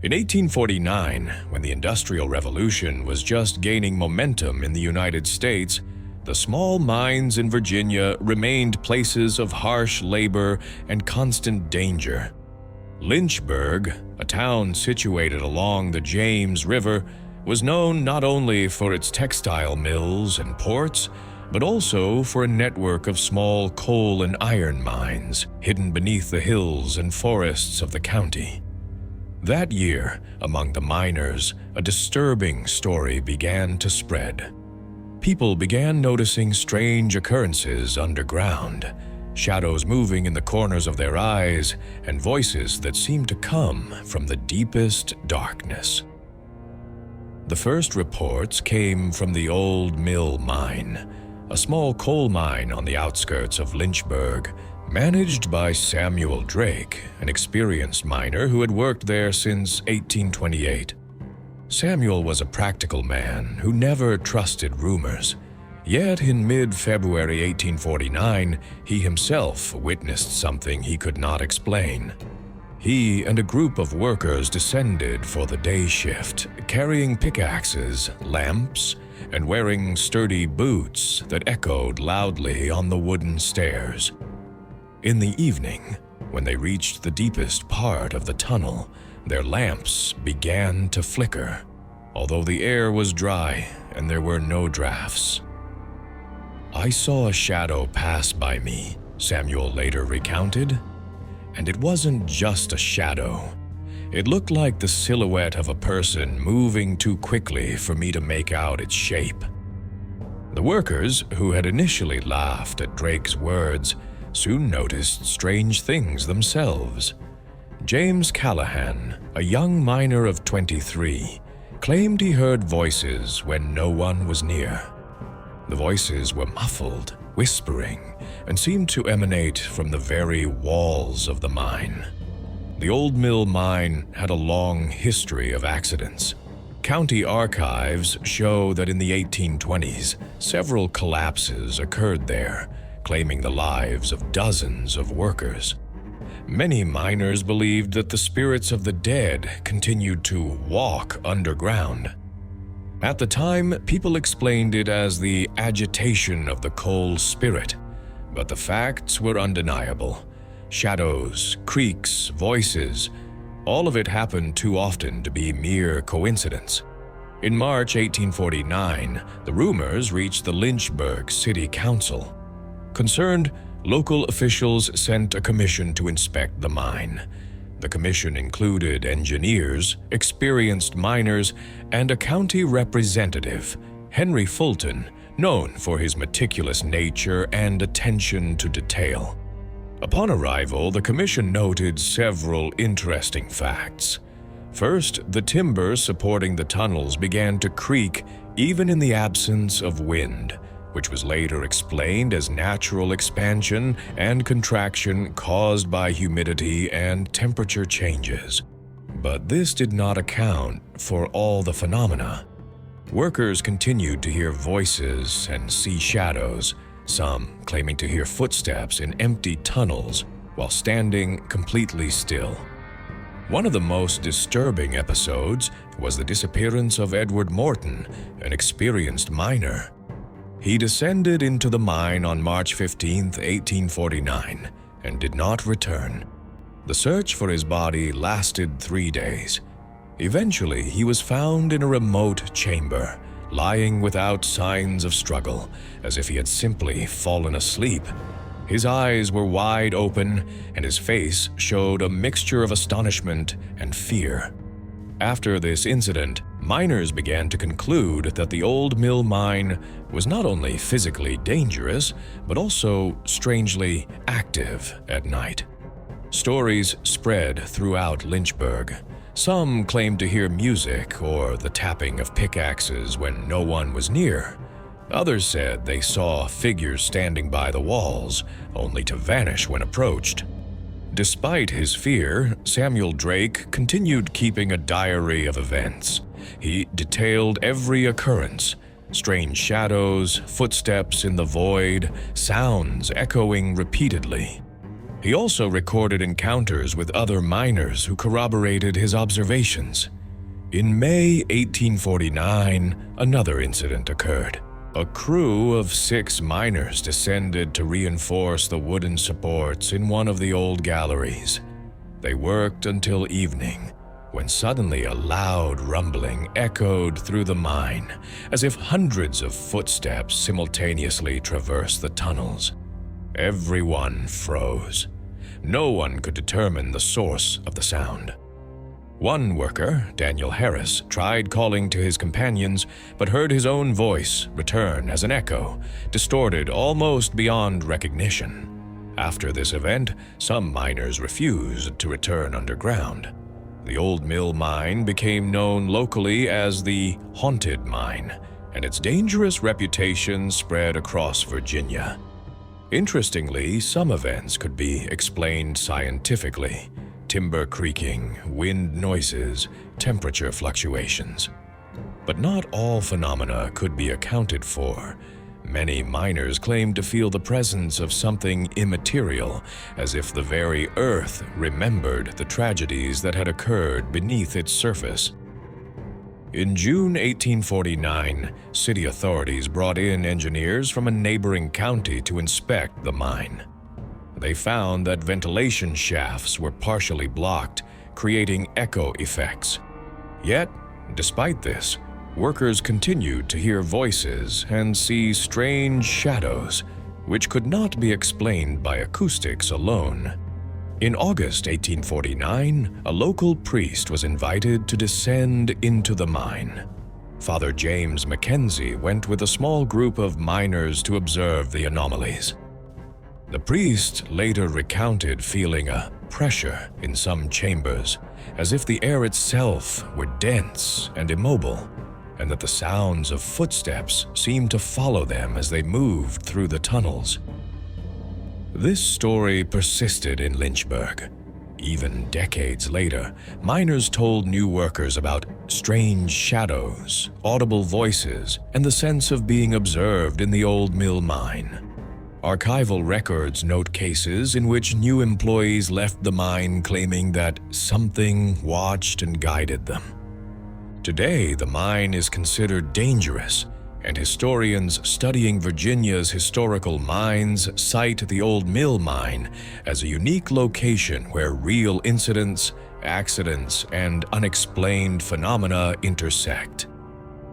In 1849, when the Industrial Revolution was just gaining momentum in the United States, the small mines in Virginia remained places of harsh labor and constant danger. Lynchburg, a town situated along the James River, was known not only for its textile mills and ports, but also for a network of small coal and iron mines hidden beneath the hills and forests of the county. That year, among the miners, a disturbing story began to spread. People began noticing strange occurrences underground, shadows moving in the corners of their eyes, and voices that seemed to come from the deepest darkness. The first reports came from the Old Mill Mine, a small coal mine on the outskirts of Lynchburg, managed by Samuel Drake, an experienced miner who had worked there since 1828. Samuel was a practical man who never trusted rumors. Yet in mid-February 1849, he himself witnessed something he could not explain. He and a group of workers descended for the day shift, carrying pickaxes, lamps, and wearing sturdy boots that echoed loudly on the wooden stairs. In the evening, when they reached the deepest part of the tunnel, their lamps began to flicker, although the air was dry and there were no drafts. "I saw a shadow pass by me," Samuel later recounted. And it wasn't just a shadow. It looked like the silhouette of a person moving too quickly for me to make out its shape. The workers, who had initially laughed at Drake's words, soon noticed strange things themselves. James Callahan, a young miner of 23, claimed he heard voices when no one was near. The voices were muffled, whispering, and seemed to emanate from the very walls of the mine. The Old Mill Mine had a long history of accidents. County archives show that in the 1820s, several collapses occurred there, claiming the lives of dozens of workers. Many miners believed that the spirits of the dead continued to walk underground. At the time, people explained it as the agitation of the coal spirit, but the facts were undeniable. Shadows, creaks, voices, all of it happened too often to be mere coincidence. In March 1849, the rumors reached the Lynchburg City Council. Concerned, local officials sent a commission to inspect the mine. The commission included engineers, experienced miners, and a county representative, Henry Fulton, known for his meticulous nature and attention to detail. Upon arrival, the commission noted several interesting facts. First, the timber supporting the tunnels began to creak even in the absence of wind, which was later explained as natural expansion and contraction caused by humidity and temperature changes. But this did not account for all the phenomena. Workers continued to hear voices and see shadows, some claiming to hear footsteps in empty tunnels while standing completely still. One of the most disturbing episodes was the disappearance of Edward Morton, an experienced miner. He descended into the mine on March 15, 1849, and did not return. The search for his body lasted 3 days. Eventually, he was found in a remote chamber, lying without signs of struggle, as if he had simply fallen asleep. His eyes were wide open, and his face showed a mixture of astonishment and fear. After this incident, miners began to conclude that the Old Mill Mine was not only physically dangerous, but also strangely active at night. Stories spread throughout Lynchburg. Some claimed to hear music or the tapping of pickaxes when no one was near. Others said they saw figures standing by the walls, only to vanish when approached. Despite his fear, Samuel Drake continued keeping a diary of events. He detailed every occurrence: strange shadows, footsteps in the void, sounds echoing repeatedly. He also recorded encounters with other miners who corroborated his observations. In May 1849, another incident occurred. A crew of 6 miners descended to reinforce the wooden supports in one of the old galleries. They worked until evening, when suddenly a loud rumbling echoed through the mine, as if hundreds of footsteps simultaneously traversed the tunnels. Everyone froze. No one could determine the source of the sound. One worker, Daniel Harris, tried calling to his companions, but heard his own voice return as an echo, distorted almost beyond recognition. After this event, some miners refused to return underground. The old mill mine became known locally as the Haunted Mine, and its dangerous reputation spread across Virginia. Interestingly, some events could be explained scientifically: timber creaking, wind noises, temperature fluctuations. But not all phenomena could be accounted for. Many miners claimed to feel the presence of something immaterial, as if the very earth remembered the tragedies that had occurred beneath its surface. In June 1849, city authorities brought in engineers from a neighboring county to inspect the mine. They found that ventilation shafts were partially blocked, creating echo effects. Yet, despite this, workers continued to hear voices and see strange shadows, which could not be explained by acoustics alone. In August 1849, a local priest was invited to descend into the mine. Father James Mackenzie went with a small group of miners to observe the anomalies. The priest later recounted feeling a pressure in some chambers, as if the air itself were dense and immobile, and that the sounds of footsteps seemed to follow them as they moved through the tunnels. This story persisted in Lynchburg. Even decades later, miners told new workers about strange shadows, audible voices, and the sense of being observed in the old mill mine. Archival records note cases in which new employees left the mine claiming that something watched and guided them. Today, the mine is considered dangerous, and historians studying Virginia's historical mines cite the old mill mine as a unique location where real incidents, accidents, and unexplained phenomena intersect.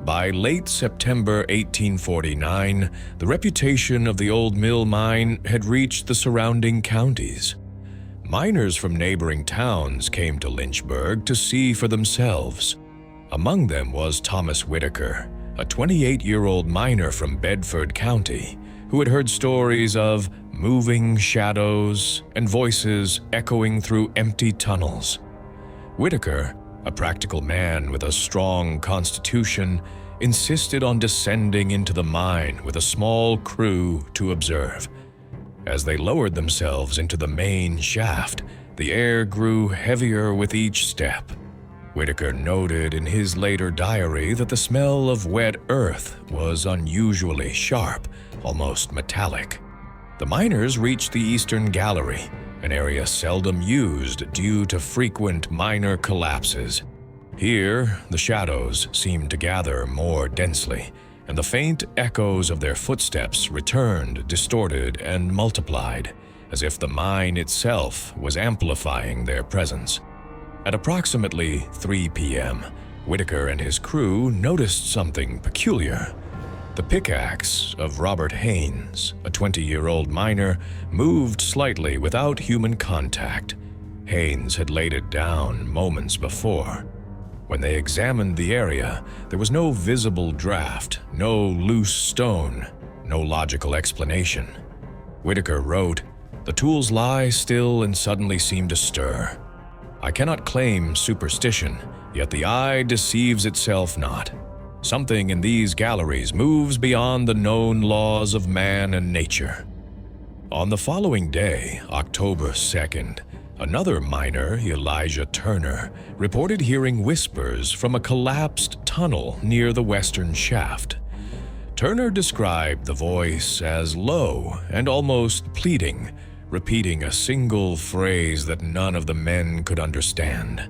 By late September 1849, the reputation of the old mill mine had reached the surrounding counties. Miners from neighboring towns came to Lynchburg to see for themselves. Among them was Thomas Whitaker, a 28-year-old miner from Bedford County, who had heard stories of moving shadows and voices echoing through empty tunnels. Whitaker, a practical man with a strong constitution, insisted on descending into the mine with a small crew to observe. As they lowered themselves into the main shaft, the air grew heavier with each step. Whitaker noted in his later diary that the smell of wet earth was unusually sharp, almost metallic. The miners reached the eastern gallery, an area seldom used due to frequent miner collapses. Here, the shadows seemed to gather more densely, and the faint echoes of their footsteps returned, distorted, and multiplied, as if the mine itself was amplifying their presence. At approximately 3 p.m., Whitaker and his crew noticed something peculiar. The pickaxe of Robert Haynes, a 20-year-old miner, moved slightly without human contact. Haynes had laid it down moments before. When they examined the area, there was no visible draft, no loose stone, no logical explanation. Whitaker wrote, "The tools lie still and suddenly seem to stir. I cannot claim superstition, yet the eye deceives itself not. Something in these galleries moves beyond the known laws of man and nature." On the following day, October 2nd, another miner, Elijah Turner, reported hearing whispers from a collapsed tunnel near the western shaft. Turner described the voice as low and almost pleading, repeating a single phrase that none of the men could understand.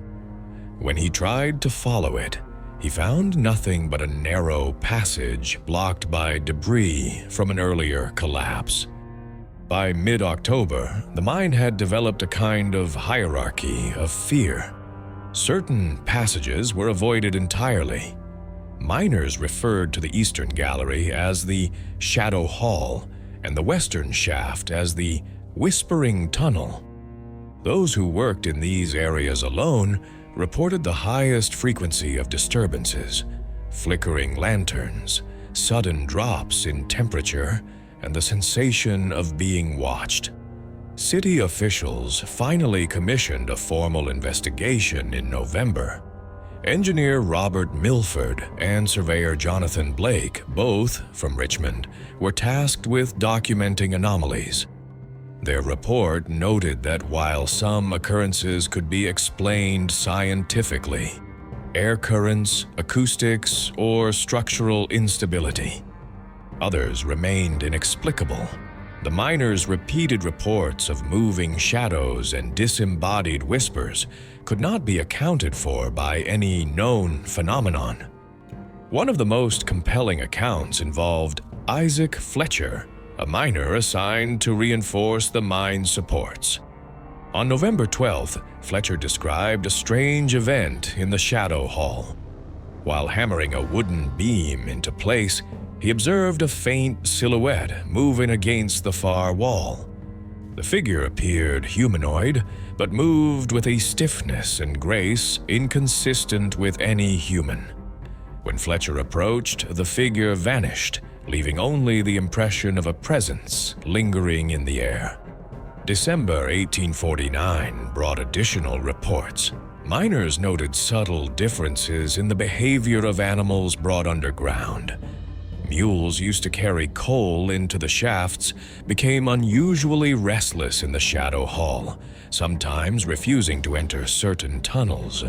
When he tried to follow it, he found nothing but a narrow passage blocked by debris from an earlier collapse. By mid-October, the mine had developed a kind of hierarchy of fear. Certain passages were avoided entirely. Miners referred to the eastern gallery as the Shadow Hall and the western shaft as the Whispering Tunnel. Those who worked in these areas alone reported the highest frequency of disturbances, flickering lanterns, sudden drops in temperature, and the sensation of being watched. City officials finally commissioned a formal investigation in November. Engineer Robert Milford and surveyor Jonathan Blake, both from Richmond, were tasked with documenting anomalies. Their report noted that while some occurrences could be explained scientifically, air currents, acoustics, or structural instability, others remained inexplicable. The miners' repeated reports of moving shadows and disembodied whispers could not be accounted for by any known phenomenon. One of the most compelling accounts involved Isaac Fletcher, a miner assigned to reinforce the mine's supports. On November 12th, Fletcher described a strange event in the Shadow Hall. While hammering a wooden beam into place, he observed a faint silhouette moving against the far wall. The figure appeared humanoid, but moved with a stiffness and grace inconsistent with any human. When Fletcher approached, the figure vanished, leaving only the impression of a presence lingering in the air. December 1849 brought additional reports. Miners noted subtle differences in the behavior of animals brought underground. Mules used to carry coal into the shafts became unusually restless in the Shadow Hall, sometimes refusing to enter certain tunnels.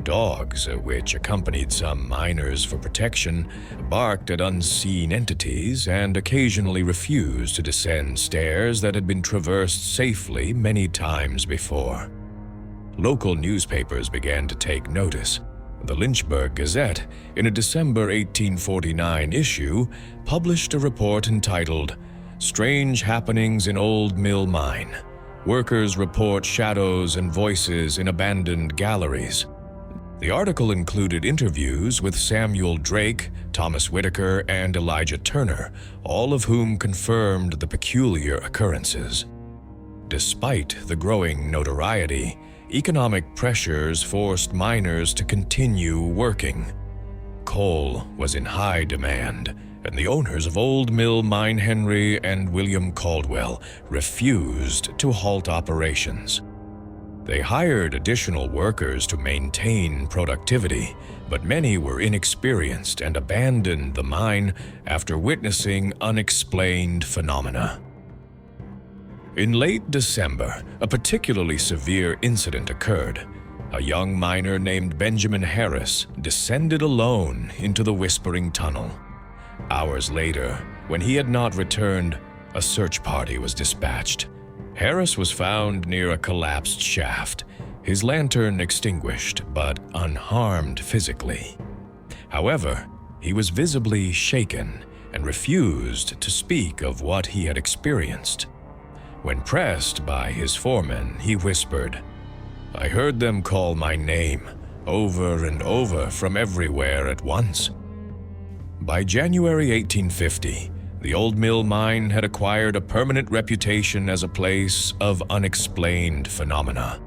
Dogs, which accompanied some miners for protection, barked at unseen entities and occasionally refused to descend stairs that had been traversed safely many times before. Local newspapers began to take notice. The Lynchburg Gazette, in a December 1849 issue, published a report entitled, "Strange Happenings in Old Mill Mine. Workers report shadows and voices in abandoned galleries." The article included interviews with Samuel Drake, Thomas Whitaker, and Elijah Turner, all of whom confirmed the peculiar occurrences. Despite the growing notoriety, economic pressures forced miners to continue working. Coal was in high demand, and the owners of Old Mill Mine Henry and William Caldwell refused to halt operations. They hired additional workers to maintain productivity, but many were inexperienced and abandoned the mine after witnessing unexplained phenomena. In late December, a particularly severe incident occurred. A young miner named Benjamin Harris descended alone into the Whispering Tunnel. Hours later, when he had not returned, a search party was dispatched. Harris was found near a collapsed shaft, his lantern extinguished but unharmed physically. However, he was visibly shaken and refused to speak of what he had experienced. When pressed by his foreman, he whispered, "I heard them call my name over and over from everywhere at once." By January 1850, the Old Mill Mine had acquired a permanent reputation as a place of unexplained phenomena.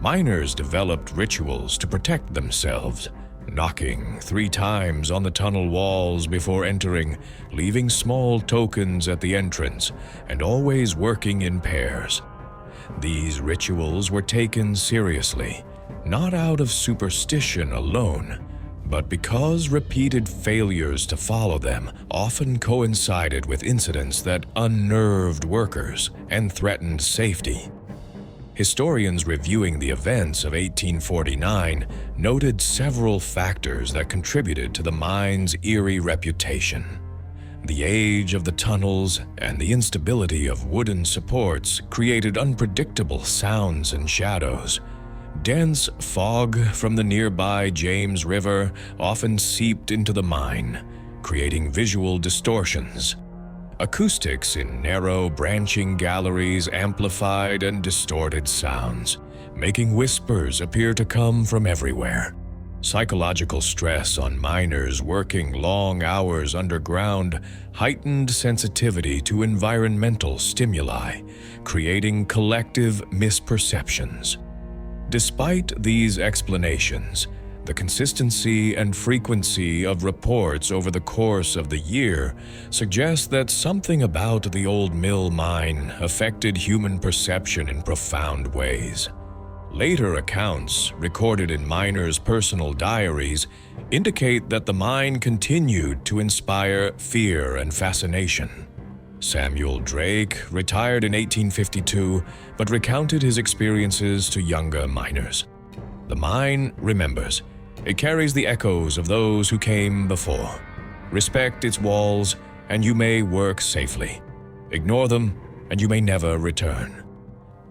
Miners developed rituals to protect themselves, knocking 3 times on the tunnel walls before entering, leaving small tokens at the entrance, and always working in pairs. These rituals were taken seriously, not out of superstition alone, but because repeated failures to follow them often coincided with incidents that unnerved workers and threatened safety. Historians reviewing the events of 1849 noted several factors that contributed to the mine's eerie reputation. The age of the tunnels and the instability of wooden supports created unpredictable sounds and shadows. Dense fog from the nearby James River often seeped into the mine, creating visual distortions. Acoustics in narrow, branching galleries amplified and distorted sounds, making whispers appear to come from everywhere. Psychological stress on miners working long hours underground heightened sensitivity to environmental stimuli, creating collective misperceptions. Despite these explanations, the consistency and frequency of reports over the course of the year suggest that something about the old mill mine affected human perception in profound ways. Later accounts, recorded in miners' personal diaries, indicate that the mine continued to inspire fear and fascination. Samuel Drake retired in 1852, but recounted his experiences to younger miners. The mine remembers. It carries the echoes of those who came before. Respect its walls, and you may work safely. Ignore them, and you may never return.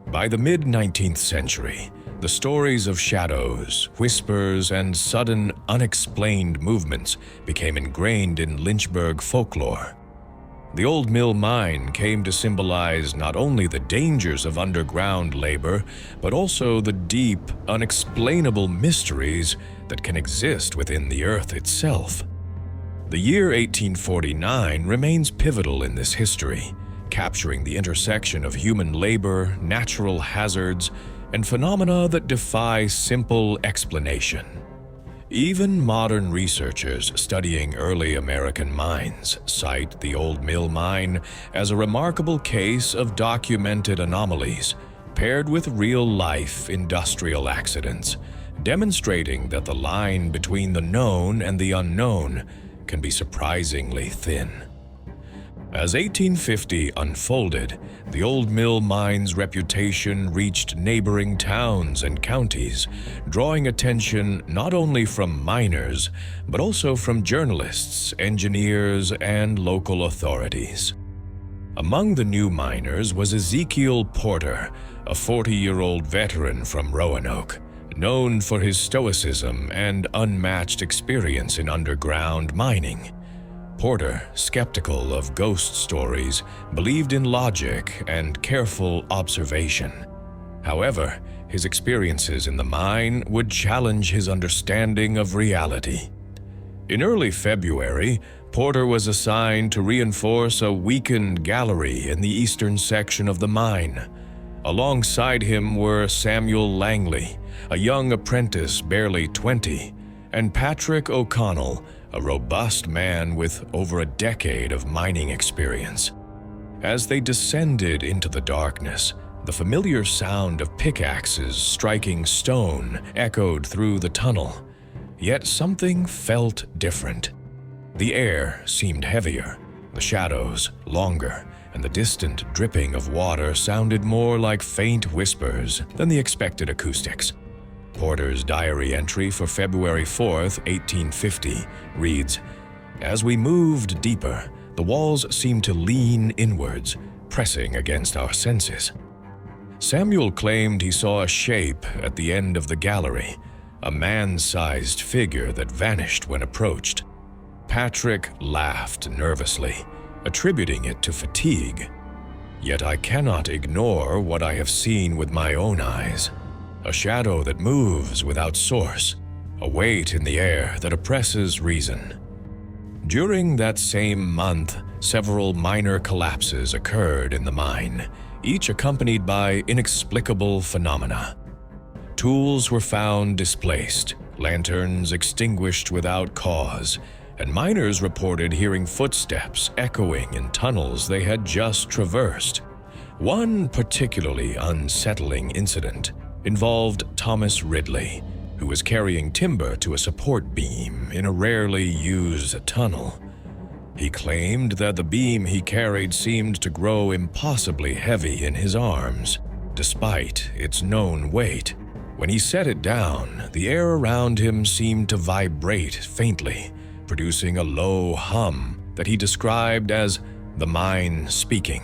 By the mid-19th century, the stories of shadows, whispers, and sudden, unexplained movements became ingrained in Lynchburg folklore. The old mill mine came to symbolize not only the dangers of underground labor, but also the deep, unexplainable mysteries that can exist within the earth itself. The year 1849 remains pivotal in this history, capturing the intersection of human labor, natural hazards, and phenomena that defy simple explanation. Even modern researchers studying early American mines cite the old mill mine as a remarkable case of documented anomalies paired with real-life industrial accidents, demonstrating that the line between the known and the unknown can be surprisingly thin. As 1850 unfolded, the old mill mine's reputation reached neighboring towns and counties, drawing attention not only from miners, but also from journalists, engineers, and local authorities. Among the new miners was Ezekiel Porter, a 40-year-old veteran from Roanoke, known for his stoicism and unmatched experience in underground mining. Porter, skeptical of ghost stories, believed in logic and careful observation. However, his experiences in the mine would challenge his understanding of reality. In early February, Porter was assigned to reinforce a weakened gallery in the eastern section of the mine. Alongside him were Samuel Langley, a young apprentice barely 20, and Patrick O'Connell, a robust man with over a decade of mining experience. As they descended into the darkness, the familiar sound of pickaxes striking stone echoed through the tunnel. Yet something felt different. The air seemed heavier, the shadows longer, and the distant dripping of water sounded more like faint whispers than the expected acoustics. Porter's diary entry for February 4th, 1850, reads, "As we moved deeper, the walls seemed to lean inwards, pressing against our senses." Samuel claimed he saw a shape at the end of the gallery, a man-sized figure that vanished when approached. Patrick laughed nervously, attributing it to fatigue. "Yet I cannot ignore what I have seen with my own eyes. A shadow that moves without source, a weight in the air that oppresses reason." During that same month, several minor collapses occurred in the mine, each accompanied by inexplicable phenomena. Tools were found displaced, lanterns extinguished without cause, and miners reported hearing footsteps echoing in tunnels they had just traversed. One particularly unsettling incident involved Thomas Ridley, who was carrying timber to a support beam in a rarely used tunnel. He claimed that the beam he carried seemed to grow impossibly heavy in his arms, despite its known weight. When he set it down, the air around him seemed to vibrate faintly, producing a low hum that he described as the mine speaking.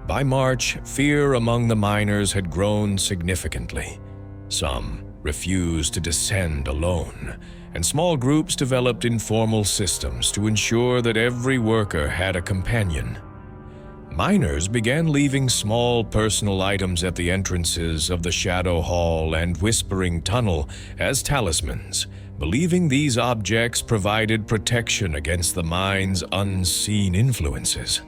By March, fear among the miners had grown significantly. Some refused to descend alone, and small groups developed informal systems to ensure that every worker had a companion. Miners began leaving small personal items at the entrances of the Shadow Hall and Whispering Tunnel as talismans, believing these objects provided protection against the mine's unseen influences.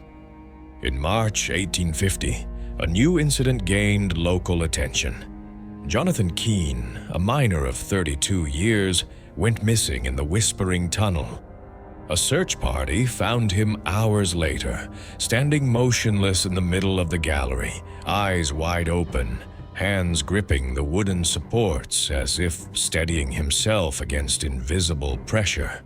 In March 1850, a new incident gained local attention. Jonathan Keene, a miner of 32 years, went missing in the Whispering Tunnel. A search party found him hours later, standing motionless in the middle of the gallery, eyes wide open, hands gripping the wooden supports as if steadying himself against invisible pressure.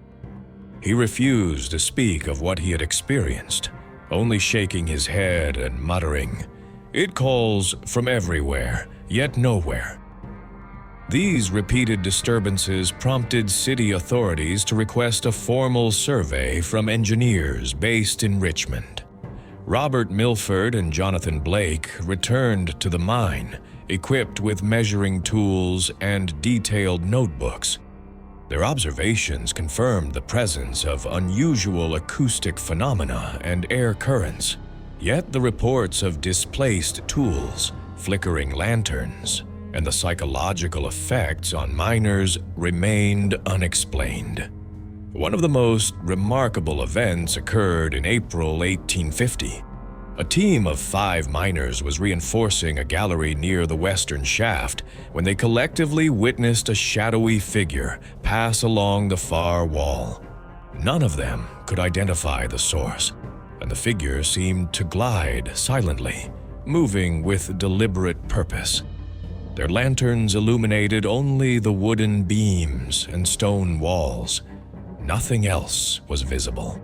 He refused to speak of what he had experienced, only shaking his head and muttering, "It calls from everywhere, yet nowhere." These repeated disturbances prompted city authorities to request a formal survey from engineers based in Richmond. Robert Milford and Jonathan Blake returned to the mine, equipped with measuring tools and detailed notebooks. Their observations confirmed the presence of unusual acoustic phenomena and air currents, yet the reports of displaced tools, flickering lanterns, and the psychological effects on miners remained unexplained. One of the most remarkable events occurred in April 1850. A team of 5 miners was reinforcing a gallery near the western shaft when they collectively witnessed a shadowy figure pass along the far wall. None of them could identify the source, and the figure seemed to glide silently, moving with deliberate purpose. Their lanterns illuminated only the wooden beams and stone walls. Nothing else was visible.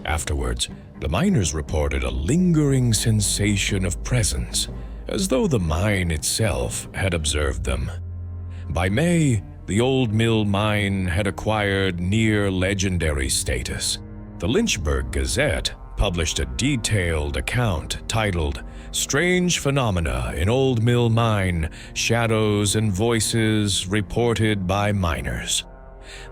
Afterwards, the miners reported a lingering sensation of presence, as though the mine itself had observed them. By May, the old mill mine had acquired near-legendary status. The Lynchburg Gazette published a detailed account titled "Strange Phenomena in Old Mill Mine, Shadows and Voices Reported by Miners."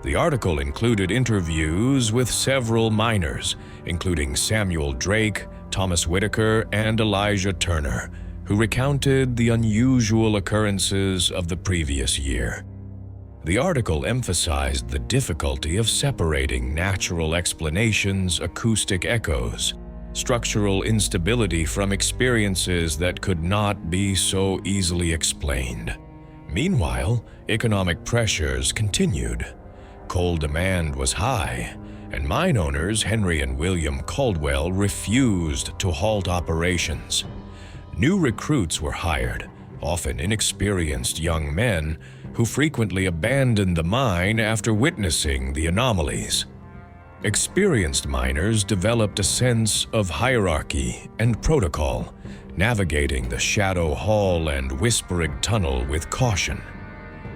The article included interviews with several miners, including Samuel Drake, Thomas Whitaker, and Elijah Turner, who recounted the unusual occurrences of the previous year. The article emphasized the difficulty of separating natural explanations, acoustic echoes, structural instability from experiences that could not be so easily explained. Meanwhile, economic pressures continued. Coal demand was high, and mine owners Henry and William Caldwell refused to halt operations. New recruits were hired, often inexperienced young men who frequently abandoned the mine after witnessing the anomalies. Experienced miners developed a sense of hierarchy and protocol, navigating the Shadow Hall and Whispering Tunnel with caution.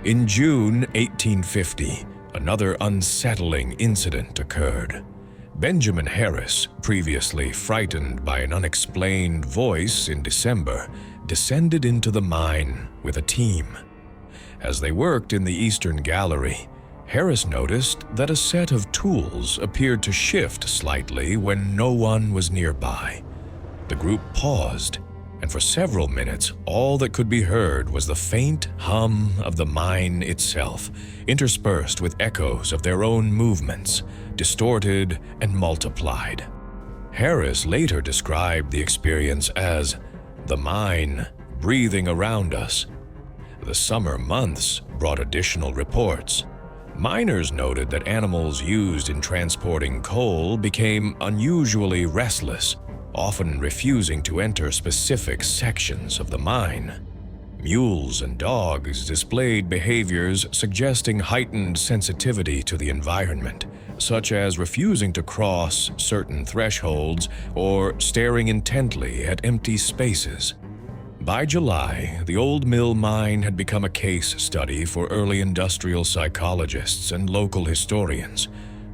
In June 1850, another unsettling incident occurred. Benjamin Harris, previously frightened by an unexplained voice in December, descended into the mine with a team. As they worked in the eastern gallery, Harris noticed that a set of tools appeared to shift slightly when no one was nearby. The group paused, and for several minutes all that could be heard was the faint hum of the mine itself, interspersed with echoes of their own movements, distorted and multiplied. Harris later described the experience as the mine breathing around us. The summer months brought additional reports. Miners noted that animals used in transporting coal became unusually restless, often refusing to enter specific sections of the mine. Mules and dogs displayed behaviors suggesting heightened sensitivity to the environment, such as refusing to cross certain thresholds or staring intently at empty spaces. By July, the old mill mine had become a case study for early industrial psychologists and local historians,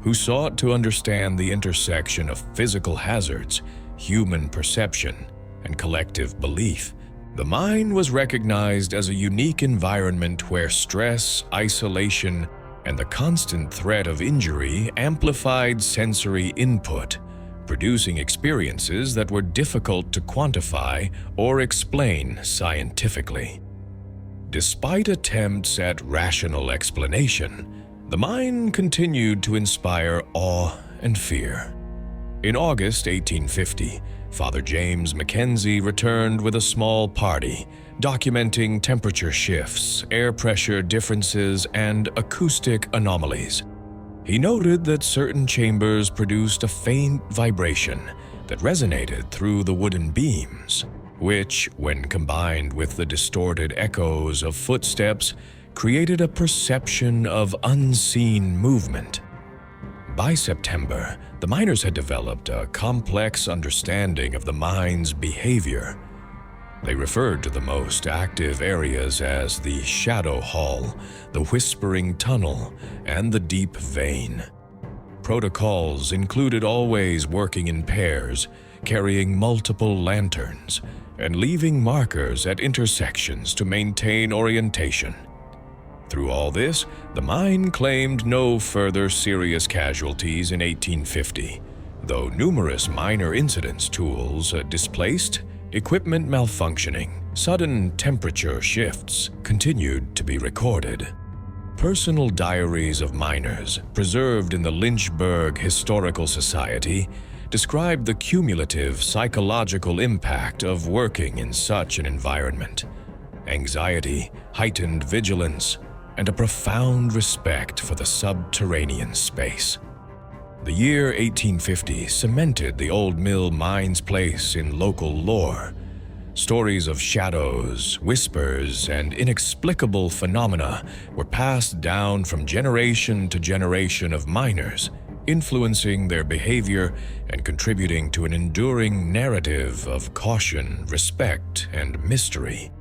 who sought to understand the intersection of physical hazards, human perception, and collective belief. The mine was recognized as a unique environment where stress, isolation, and the constant threat of injury amplified sensory input, producing experiences that were difficult to quantify or explain scientifically. Despite attempts at rational explanation, the mine continued to inspire awe and fear. In August 1850, Father James Mackenzie returned with a small party, documenting temperature shifts, air pressure differences, and acoustic anomalies. He noted that certain chambers produced a faint vibration that resonated through the wooden beams, which, when combined with the distorted echoes of footsteps, created a perception of unseen movement. By September, the miners had developed a complex understanding of the mine's behavior. They referred to the most active areas as the shadow hall, the whispering tunnel, and the deep vein. Protocols included always working in pairs, carrying multiple lanterns, and leaving markers at intersections to maintain orientation. Through all this, the mine claimed no further serious casualties in 1850, though numerous minor incidents, tools displaced, equipment malfunctioning, sudden temperature shifts continued to be recorded. Personal diaries of miners, preserved in the Lynchburg Historical Society, described the cumulative psychological impact of working in such an environment: anxiety, heightened vigilance, and a profound respect for the subterranean space. The year 1850 cemented the old mill mine's place in local lore. Stories of shadows, whispers, and inexplicable phenomena were passed down from generation to generation of miners, influencing their behavior and contributing to an enduring narrative of caution, respect, and mystery.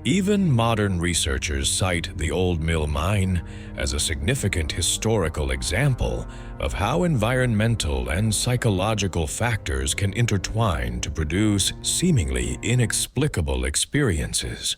Even modern researchers cite the old mill mine as a significant historical example of how environmental and psychological factors can intertwine to produce seemingly inexplicable experiences.